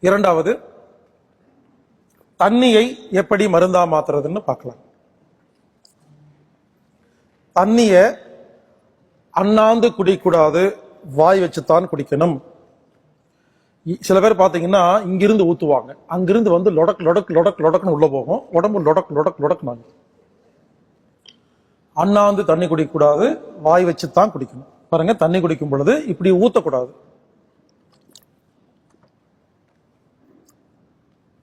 இரண்டாவது, தண்ணியை எப்படி மருந்தா மாத்துறதுன்னு பார்க்கலாம். தண்ணிய அண்ணாந்து குடிக்கூடாது, வாய் வச்சுத்தான் குடிக்கணும். சில பேர் பாத்தீங்கன்னா இங்கிருந்து ஊத்துவாங்க, அங்கிருந்து வந்து லொடக் லொடக் லொடக் லொடக்குன்னு உள்ள போகும், உடம்பு லொடக் லொடக் லொடக்குனாங்க. அண்ணாந்து தண்ணி குடிக்கக்கூடாது, வாய் வச்சுத்தான் குடிக்கணும். பாருங்க, தண்ணி குடிக்கும் பொழுது இப்படி ஊத்தக்கூடாது,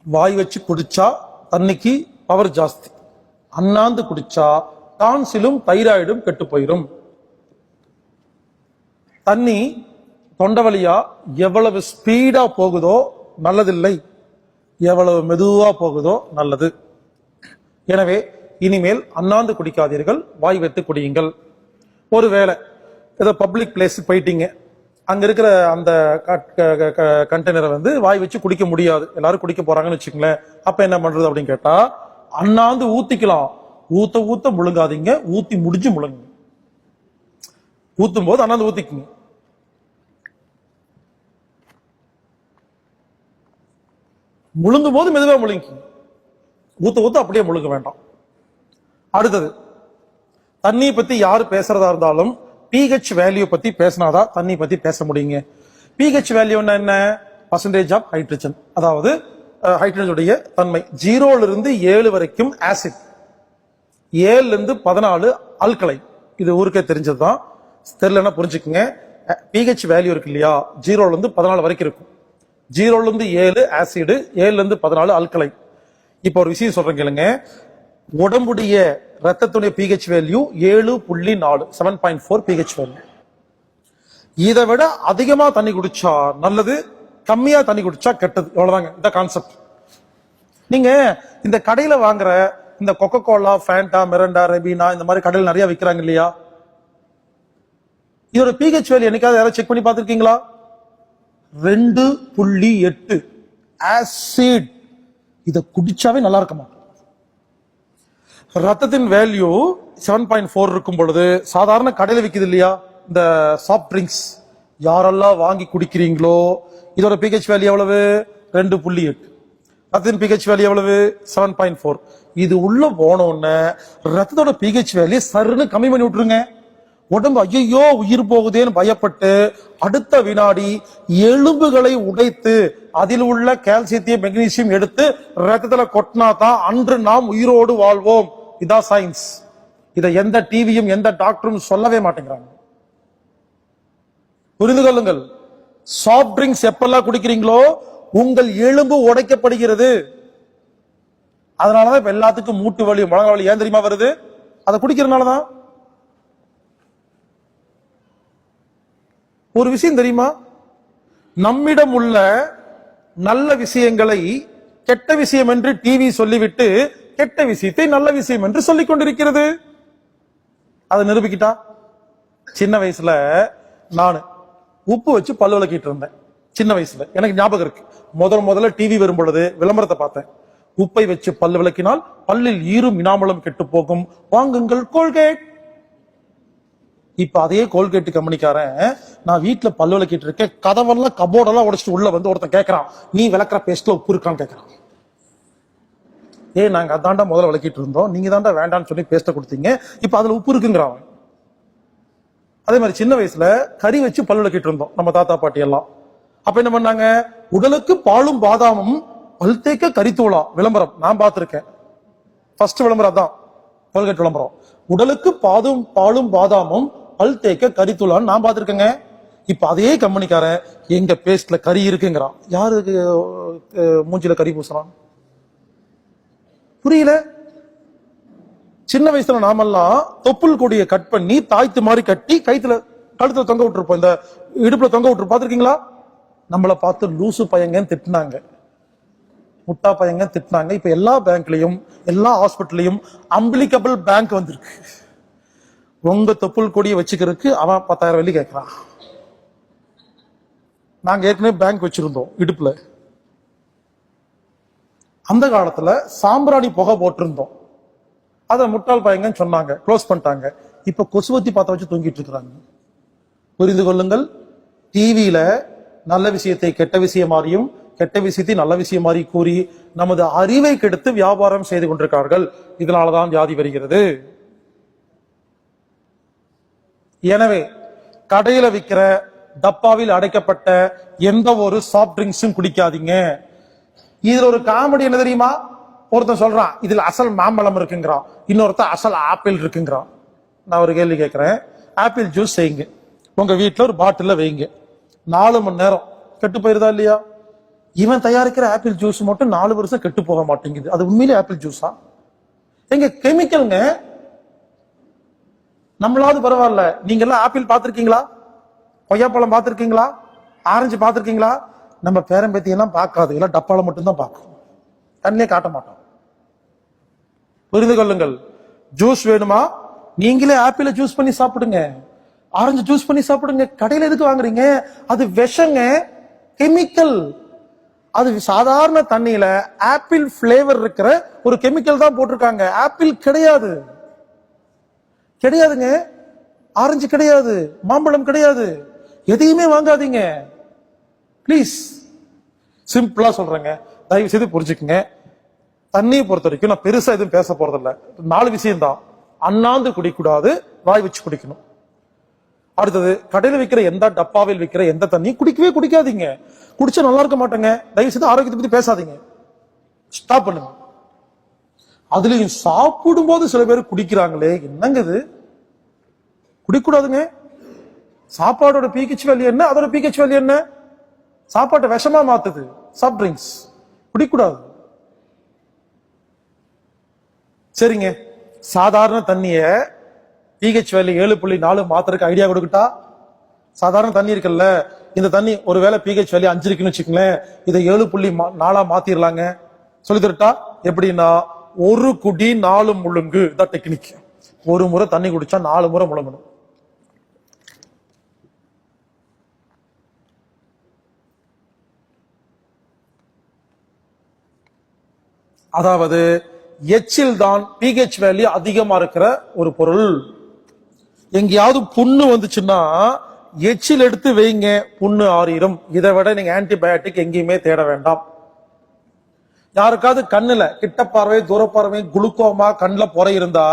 வாய் வச்சு குடிச்சா தண்ணிக்கு பவர் ஜாஸ்தி. அண்ணாந்து குடிச்சா டான்சிலும் தைராய்டும் கெட்டு போயிடும். தண்ணி தொண்டை வழியா எவ்வளவு ஸ்பீடா போகுதோ நல்லதில்லை, எவ்வளவு மெதுவா போகுதோ நல்லது. எனவே இனிமேல் அண்ணாந்து குடிக்காதீர்கள், வாய் வைத்து குடியுங்கள். ஒருவேளை ஏதோ பப்ளிக் பிளேஸ் போயிட்டீங்க, அங்க இருக்கிற அந்த கண்டெய்னரை வந்து வாய் வச்சு குடிக்க முடியாது, எல்லாரும் குடிக்க போறாங்கன்னு வச்சுக்கங்களேன். அப்ப என்ன பண்றது அப்படின்னு கேட்டா, அண்ணாந்து ஊத்திக்கலாம், ஊத்த ஊத்த முழுங்காதீங்க, ஊத்தி முடிஞ்சு முழுங்க. ஊத்தும் போது அண்ணாந்து ஊத்திக்குங்க, முழுங்கும் போது மெதுவா முழுங்கிங்க, ஊத்த ஊத்த அப்படியே முழுங்க வேண்டாம். அடுத்தது, தண்ணி பத்தி யாரு பேசுறதா இருந்தாலும் pH வேல்யூ பத்தி பேசினாதான் தண்ணி பத்தி பேச முடியுங்க. pH வேல்யூ என்ன? பர்சன்டேஜ் ஆஃப் ஹைட்ரஜன், அதாவது ஹைட்ரஜனுடைய தன்மை. 0ல இருந்து 7 வரைக்கும் ஆசிட், 7ல இருந்து 14 அல்கலை. இது ஊருக்கே தெரிஞ்சதுதான், தெரியலன்னா புரிஞ்சுக்குங்க. pH வேல்யூ இருக்கு இல்லையா, 0ல இருந்து 14 வரைக்கும் இருக்கும். 0ல இருந்து 7 ஆசிட், 7ல இருந்து 14 அல்கலை. இப்ப ஒரு விஷயம் சொல்றேன் கேளுங்க. உடம்புடைய ரத்தத்துடைய pH வேல்யூ 7.4, 7.4 pH வேல்யூ. இதை விட அதிகமா தண்ணி குடிச்சா நல்லது, கம்மியா தண்ணி குடிச்சா கெட்டது. அவ்வளவுதாங்க இந்த கான்செப்ட். நீங்க இந்த கடையில வாங்குற இந்த கொக்கோ கோலா, ஃபேண்டா, மிரண்டா, ரெபினா, இந்த மாதிரி கடையில் நிறைய விற்கிறாங்க இல்லையா, இதோட pH வேல்யூ என்னைக்காவது யாராவது செக் பண்ணி பார்த்திருக்கீங்களா? 2.8 ஆசிட். இதை குடிச்சாவே நல்லா இருக்குமா? ரத்தத்தின் வேல்யூ 7.4 இருக்கும் பொழுது சாதாரண கடையில் விற்குது இல்லையா இந்த சாஃப்ட் ட்ரிங்க்ஸ், யாரெல்லாம் வாங்கி குடிக்கிறீங்களோ இதோட pH வேல்யூ எவ்வளவு? 2.8. ரத்தத்தின் pH வேல்யூ எவ்வளவு? 7.4. இது உள்ள போனோன்னு ரத்தத்தோட pH வேல்யூ சருன்னு கம்மி பண்ணி விட்டுருங்க. உடம்பு ஐயோ உயிர் போகுதேன்னு பயப்பட்டு அடுத்த வினாடி எலும்புகளை உடைத்து அதில் உள்ள கால்சியத்தையும் மெக்னீசியம் எடுத்து ரத்தத்துல கொட்டினா தான் அன்று நாம் உயிரோடு வாழ்வோம். இதான் சயின்ஸ். இதை எந்த டிவியும் எந்த டாக்டரும் சொல்லவே மாட்டேங்கிறாங்க. புரிந்து கொள்ளுங்கள். சாஃப்ட் ட்ரிங்க்ஸ் எப்பெல்லாம் குடிக்கிறீங்களோ உங்கள் எலும்பு உடைக்கப்படுகிறது. அதனாலதான் இப்ப எல்லாத்துக்கும் மூட்டு வலி, முழங்க வலி ஏன் தெரியுமா வருது? அதை குடிக்கிறதுனாலதான். ஒரு விஷயம் தெரியுமா, நம்மிடம் உள்ள நல்ல விஷயங்களை கெட்ட விஷயம் என்று டிவி சொல்லிவிட்டு கெட்ட விஷயத்தை நல்ல விஷயம் என்று சொல்லிக் கொண்டிருக்கிறது. அதை நிரூபிக்கிட்டா, சின்ன வயசுல நான் உப்பு வச்சு பல்லு விளக்கிட்டு இருந்தேன். சின்ன வயசுல எனக்கு ஞாபகம் இருக்கு. முதல்ல டிவி வரும் பொழுது விளம்பரத்தை பார்த்தேன். உப்பை வச்சு பல்லு விளக்கினால் பல்லில் ஈரும் இனாமலும் கெட்டு போகும், வாங்குங்கள் கோல்கேட். இப்ப அதே கோல்கேட் கம்பெனிக்காரன் நான் வீட்டுல பல்லு விளக்கிட்டு இருக்கேன், கதவெல்லாம் கபோர்டெல்லாம் உடைச்சிட்டு உள்ள வந்து ஒருத்தன் கேட்கறான், நீ விளக்குற பேஸ்ட்ல உப்பு இருக்கான்னு கேட்கறான். நாங்க அதாண்டா முதல்ல விளக்கிட்டு இருந்தோம், நீங்க தாண்டா வேண்டாம்னு சொல்லி பேஸ்ட கொடுத்தீங்க, இப்ப அதுல உப்பு இருக்குங்கிறான். அதே மாதிரி சின்ன வயசுல கறி வச்சு பல்லு விளக்கிட்டு இருந்தோம் நம்ம தாத்தா பாட்டி எல்லாம். அப்ப என்ன பண்ணாங்க, உடலுக்கு பாலும் பாதாமும் பல் தேய்க்க கரித்தூளா விளம்பரம் நான் பார்த்திருக்கேன். ஃபர்ஸ்ட் விளம்பரம் அதான், கோல்கேட் விளம்பரம். உடலுக்கு பாலும் பாதாமும் பல் தேய்க்க கரித்தூளான்னு நான் பார்த்திருக்கேங்க. இப்ப அதே கம்பெனிக்காரன் எங்க பேஸ்ட்ல கறி இருக்குங்கிறான். யாருக்கு மூஞ்சில கறி பூசுறான்? புரியல. சின்ன வயசுல நாமெல்லாம் தொப்புள் கொடியை கட் பண்ணி தாய்த்து மாதிரி கட்டி கழுத்துல தொங்க விட்டுருப்போம், இந்த இடுப்புல தொங்க விட்டுருப்போம். பாத்திருக்கீங்களா? நம்மளை பார்த்து லூசு பையங்கன்னு திட்டினாங்க, முட்டா பையங்க திட்டினாங்க. இப்ப எல்லா பேங்க்லயும் எல்லா ஹாஸ்பிட்டல்லையும் அம்பிளிகபிள் பேங்க் வந்திருக்கு. உங்க தொப்புள் கொடியை வச்சுக்கிறதுக்கு அவன் 10,000 வெள்ளி கேட்கிறான். நாங்க ஏற்கனவே பேங்க் வச்சிருந்தோம் இடுப்புல. அந்த காலத்துல சாம்பிராணி புகை போட்டிருந்தோம், அத முட்டாள் பையங்கன்னு சொன்னாங்க, க்ளோஸ் பண்ணிட்டாங்க. இப்ப கொசுவத்தி பார்த்த வச்சு தூங்கிட்டு இருக்கிறாங்க. புரிந்து கொள்ளுங்கள். டிவியில நல்ல விஷயத்தை கெட்ட விஷயம் மாதிரியும், கெட்ட விஷயத்தை நல்ல விஷயம் மாதிரி கூறி நமது அறிவை கெடுத்து வியாபாரம் செய்து கொண்டிருக்கார்கள். இதனாலதான் வியாதி வருகிறது. எனவே கடையில விற்கிற டப்பாவில் அடைக்கப்பட்ட எந்த ஒரு சாஃப்ட் ட்ரிங்க்ஸும் குடிக்காதீங்க. இதுல ஒரு காமெடி என்ன தெரியுமா? ஒருத்தன் சொல்றான் இதுல அசல் மாம்பழம் இருக்குங்கிறான், இன்னொருத்தன் அசல் ஆப்பிள் இருக்குங்கிறான். நான் ஒரு கேள்வி கேட்கிறேன். ஆப்பிள் ஜூஸ் செய்யுங்க, உங்க வீட்டுல ஒரு பாட்டில வைங்க, 4 மணி நேரம் கெட்டு போயிருதா இல்லையா? இவன் தயாரிக்கிற ஆப்பிள் ஜூஸ் மட்டும் 4 வருஷம் கெட்டு போக மாட்டேங்குது. அது உண்மையிலே ஆப்பிள் ஜூஸா? எங்க கெமிக்கல்ங்க. நம்மளாவது பரவாயில்ல. நீங்க எல்லாம் ஆப்பிள் பார்த்திருக்கீங்களா? கொய்யாப்பழம் பார்த்திருக்கீங்களா? ஆரஞ்சு பார்த்திருக்கீங்களா? நம்ம பேரம்பேத்தி எல்லாம் பார்க்காது, எல்லாம் டப்பால மட்டும்தான் பார்க்கும், கண்ணே காட்ட மாட்டோம். புரிந்து கொள்ளுங்கள். ஜூஸ் வேணுமா? நீங்களே ஆப்பிள ஜூஸ் பண்ணி சாப்பிடுங்க, ஆரஞ்சு ஜூஸ் பண்ணி சாப்பிடுங்க. கடையில எதுக்கு வாங்குறீங்க? அது விஷங்க, கெமிக்கல். அது சாதாரண தண்ணியில ஆப்பிள் பிளேவர் இருக்கிற ஒரு கெமிக்கல் தான் போட்டிருக்காங்க. ஆப்பிள் கிடையாது, கிடையாதுங்க. ஆரஞ்சு கிடையாது, மாம்பழம் கிடையாது. எதையுமே வாங்காதீங்க பிளீஸ். சிம்பிளா சொல்றேங்க, தயவு செய்து புரிஞ்சுக்குங்க. தண்ணியை பொறுத்த வரைக்கும் நான் பெருசா எதுவும் பேச போறதில்ல. 4 விஷயம் தான். அண்ணாந்து குடிக்கூடாது, வாய் வச்சு குடிக்கணும். அடுத்தது, கடையில் விற்கிற எந்த டப்பாவில் விற்கிற எந்த தண்ணி குடிக்கவே குடிக்காதீங்க. குடிச்சா நல்லா இருக்க மாட்டேங்க. தயவு செய்து ஆரோக்கியத்தை பத்தி பேசாதீங்க, ஸ்டாப் பண்ணுங்க. அதுலயும் சாப்பிடும் போது சில பேர் குடிக்கிறாங்களே, என்னங்க இது? குடிக்கூடாதுங்க. சாப்பாடோட பிஹெச் வேல்யூ என்ன, அதோட பிஹெச் வேல்யூ என்ன? சாப்பாட்டை விஷமா மாத்துது சாஃப்ட் ட்ரிங்க்ஸ். குடிக்கூடாது. சரிங்க, சாதாரண தண்ணிய பிஹெச் வேல்யூ 7.4 மாத்திரக்கு ஐடியா கொடுக்கிட்டா, சாதாரண தண்ணி இருக்குல்ல, இந்த தண்ணி ஒருவேளை பிஹெச் வேல்யூ 5 இருக்குன்னு வச்சுக்கங்களேன், இதை 7.4 மாத்திரலாங்க. சொல்லி தரட்டா? எப்படின்னா, 1 குடி 4 முழுங்கு. இதான் டெக்னிக். ஒரு முறை தண்ணி குடிச்சா 4 முறை முழுங்கணும். அதாவது எச்சில் தான் பிஹெச் வேல்யூ அதிகமா இருக்கிற ஒரு பொருள். எங்கேயாவது புண்ணு வந்துச்சுன்னா எச்சில் எடுத்து வைங்க, புண்ணு ஆறிடும். இதை விட நீங்க ஆன்டிபயோட்டிக் எங்கேயுமே தேட வேண்டாம். யாருக்காவது கண்ணுல கிட்ட பார்வை தூர பார்வை குளுக்கோமா கண்ணுல பொறை இருந்தா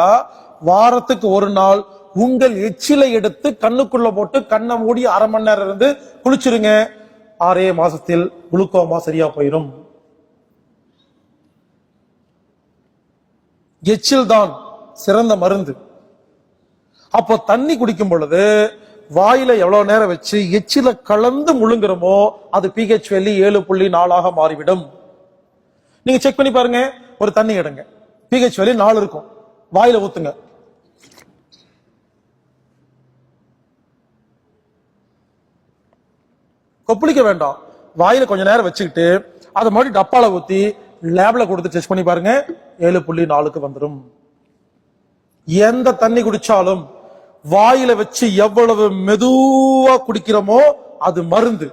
வாரத்துக்கு ஒரு நாள் உங்கள் எச்சிலை எடுத்து கண்ணுக்குள்ள போட்டு கண்ணை மூடி 1/2 மணி நேரம் இருந்து குளிச்சிருங்க. 6 மாசத்தில் குளுக்கோமா சரியா போயிடும். எச்சில் தான் சிறந்த மருந்து. அப்போ தண்ணி குடிக்கும் பொழுது வாயில எவ்வளவு நேரம் வச்சு எச்சில கலந்து முழுங்குறோமோ அது பிஹெச் வேல்யூ 7.4 மாறிவிடும். நீங்க செக் பண்ணி பாருங்க. ஒரு தண்ணி எடுங்க, பிஹெச் வேல்யூ 4 இருக்கும், வாயில ஊத்துங்க. கொப்பளிக்க வேண்டாம், வாயில கொஞ்ச நேரம் வச்சுக்கிட்டு அதை மாதிரி டப்பால ஊத்தி லேப்ல கொடுத்து டெஸ்ட் பண்ணி பாருங்க, 7.4க்கு வந்துடும். எந்த தண்ணி குடிச்சாலும் வாயில வச்சு எவ்வளவு மெதுவா குடிக்கிறோமோ அது மருந்து,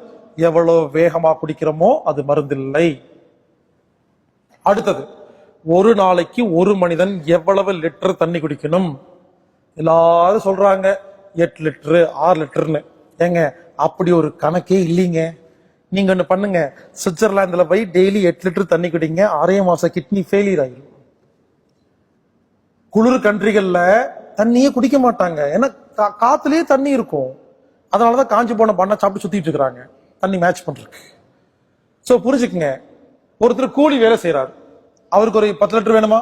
எவ்வளவு வேகமா குடிக்கிறோமோ அது மருந்து இல்லை. அடுத்தது, ஒரு நாளைக்கு ஒரு மனிதன் எவ்வளவு லிட்டர் தண்ணி குடிக்கணும்? எல்லாரும் சொல்றாங்க 8 லிட்டரு 6 லிட்டர்னு. ஏங்க, அப்படி ஒரு கணக்கே இல்லைங்க. நீங்க ஒண்ணு பண்ணுங்க, சுவிட்சர்லாந்துல போய் டெய்லி 8 லிட்டர் தண்ணி குடிங்க, 6 மாசம் கிட்னி ஃபெயிலியர் ஆயிடும். குளிர் கண்ட்ரிகள்ல தண்ணியே குடிக்க மாட்டாங்க, ஏன்னா காத்துலயே தண்ணி இருக்கும். அதனாலதான் காஞ்சி போன பண்ண சாப்பிட்டு சுத்திட்டு இருக்காங்க தண்ணி மேட்ச் பண்றதுக்கு. சோ புரிஞ்சுக்குங்க, ஒருத்தர் கூலி வேலை செய்யறாரு, அவருக்கு ஒரு 10 லிட்டர் வேணுமா?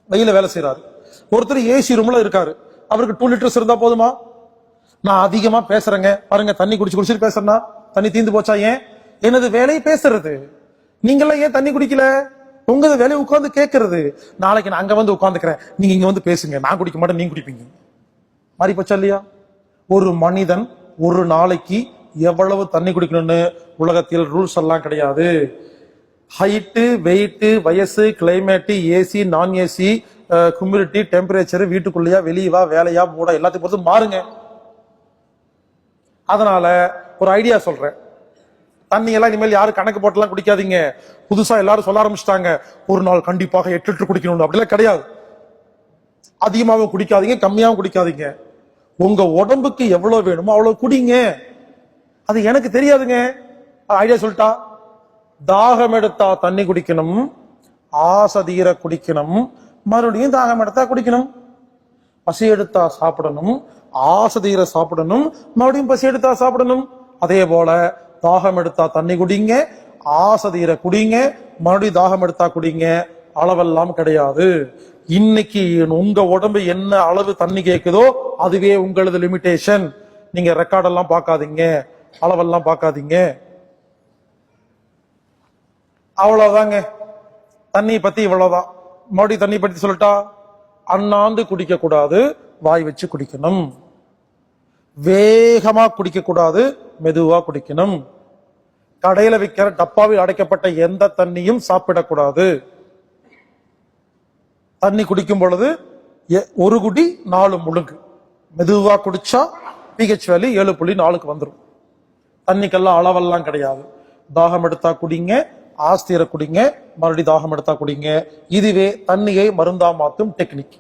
வெயில வேலை செய்யறாரு. ஒருத்தர் ஏசி ரூம்ல இருக்காரு, அவருக்கு 2 லிட்டர்ஸ் இருந்தா போதுமா? நான் அதிகமா பேசுறேங்க பாருங்க, தண்ணி குடிச்சிட்டு பேசுறேன்னா தண்ணி தீந்து போச்சா? ஏன்? எனது வேலையை பேசுறது. நீங்கெல்லாம் ஏன் தண்ணி குடிக்கல? உங்க வேலையை உட்கார்ந்து கேட்கறது. நாளைக்கு நான் அங்க வந்து உட்கார்ந்துக்கிறேன், நீங்க இங்க வந்து பேசுங்க, நான் குடிக்க மாட்டேன், நீங்க குடிப்பீங்க. மாறி போச்சா இல்லையா? ஒரு மனிதன் ஒரு நாளைக்கு எவ்வளவு தண்ணி குடிக்கணும்னு உலகத்தில் ரூல்ஸ் எல்லாம் கிடையாது. ஹைட்டு, வெயிட், வயசு, கிளைமேட், ஏசி, நான் ஏசி, ஹியூமிடிட்டி, டெம்பரேச்சர், வீட்டுக்குள்ளேயா வெளியவா வேலையா மூட எல்லாத்தையும் பொறுத்து மாறுங்க. அதனால ஒரு ஐடியா சொல்றேன், தண்ணி எல்லாம் இனிமேல் யாரும் கணக்கு போட்டெல்லாம் குடிக்காதீங்க. புதுசா எல்லாரும் சொல்ல ஆரம்பிச்சிட்டாங்க, ஒரு நாள் கண்டிப்பாக 8 லிட்டர் குடிக்கணும். அப்படிலாம் கிடையாது. அதிகமாகவும் குடிக்காதீங்க, கம்மியாகவும் குடிக்காதீங்க. உங்க உடம்புக்கு எவ்வளவு வேணுமோ அவ்வளவு குடிங்க. அது எனக்கு தெரியாதுங்க, ஐடியா சொல்லிட்டா தாகம் எடுத்தா தண்ணி குடிக்கணும், ஆசை தீர குடிக்கணும், மறுபடியும் தாகம் எடுத்தா குடிக்கணும். பசி எடுத்தா சாப்பிடணும், ஆசை தீர சாப்பிடணும், மறுபடியும் பசி எடுத்தா சாப்பிடணும். அதே போல தாகம் எடுத்தா தண்ணி குடிங்க, ஆசை தீர குடிங்க, மறுபடியும் தாகம் எடுத்தா குடிங்க. அளவெல்லாம் கிடையாது. இன்னைக்கு உங்க உடம்பு என்ன அளவு தண்ணி கேட்குதோ அதுவே உங்களது லிமிடேஷன். நீங்க ரெக்கார்ட் எல்லாம் பார்க்காதீங்க, அளவெல்லாம் பார்க்காதீங்க. அவ்வளவுதாங்க தண்ணி பத்தி, இவ்வளவுதான். மறுபடியும் தண்ணி பத்தி சொல்லட்டா, அண்ணாந்து குடிக்க கூடாது, வாய் வச்சு குடிக்கணும். வேகமா குடிக்க கூடாது, மெதுவா குடிக்கணும். கடையில விற்கிற டப்பாவில் அடைக்கப்பட்ட எந்த தண்ணியும் சாப்பிடக்கூடாது. தண்ணி குடிக்கும் பொழுது ஒரு குடி 4 முழுங்கு. மெதுவா குடிச்சா பிஹெச் வேல்யூ 7.4க்கு வந்துடும். தண்ணிக்கெல்லாம் அளவெல்லாம் கிடையாது. தாகம் எடுத்தா குடிங்க, ஆஸ்திர குடிங்க, மறுபடியும் தாகம் எடுத்தா குடிங்க. இதுவே தண்ணியை மருந்தா மாத்தும் டெக்னிக்.